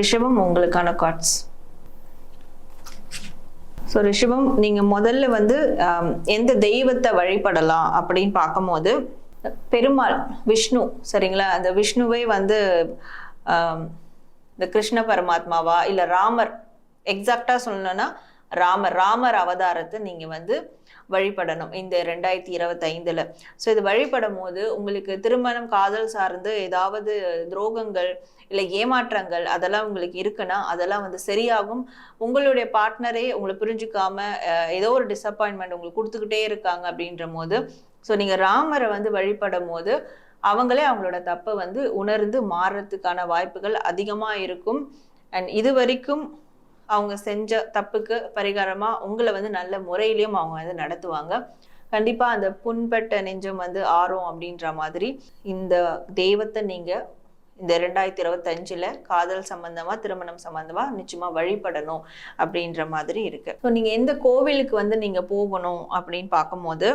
ரிஷபம் உங்களுக்கான cards. So ரிஷபம், நீங்கள் முதல்ல வந்து எந்த தெய்வத்தை வழிபடலாம் அப்படின்னு பார்க்கும்போது பெருமாள், விஷ்ணு, சரிங்களா? அந்த விஷ்ணுவே வந்து இந்த கிருஷ்ண பரமாத்மாவா இல்லை ராமர், எக்ஸாக்டா சொல்லணும்னா ராமர் அவதாரத்தை நீங்க வந்து வழிபடணும் இந்த 2025. ஸோ இது வழிபடும் போது உங்களுக்கு திருமணம், காதல் சார்ந்து ஏதாவது துரோகங்கள் இல்லை ஏமாற்றங்கள் அதெல்லாம் உங்களுக்கு இருக்குன்னா அதெல்லாம் வந்து சரியாகும். உங்களுடைய பார்ட்னரே உங்களை புரிஞ்சுக்காம ஏதோ ஒரு டிசப்பாயின்மெண்ட் உங்களுக்கு கொடுத்துக்கிட்டே இருக்காங்க அப்படின்ற போது, ஸோ நீங்க ராமரை வந்து வழிபடும் போது அவங்களே அவங்களோட தப்பை வந்து உணர்ந்து மாறுறதுக்கான வாய்ப்புகள் அதிகமா இருக்கும். அண்ட் இது வரைக்கும் அவங்க செஞ்ச தப்புக்கு பரிகாரமா உங்களை வந்து நல்ல முறையிலையும் அவங்க வந்து நடத்துவாங்க. கண்டிப்பா அந்த புண்பட்ட நெஞ்சம் வந்து ஆறும் அப்படின்ற மாதிரி இந்த தெய்வத்தை நீங்க இந்த 2025 காதல் சம்பந்தமா, திருமணம் சம்பந்தமா நிச்சயமா வழிபடணும் அப்படின்ற மாதிரி இருக்கு. ஸோ நீங்க எந்த கோவிலுக்கு வந்து நீங்க போகணும் அப்படின்னு பார்க்கும்போது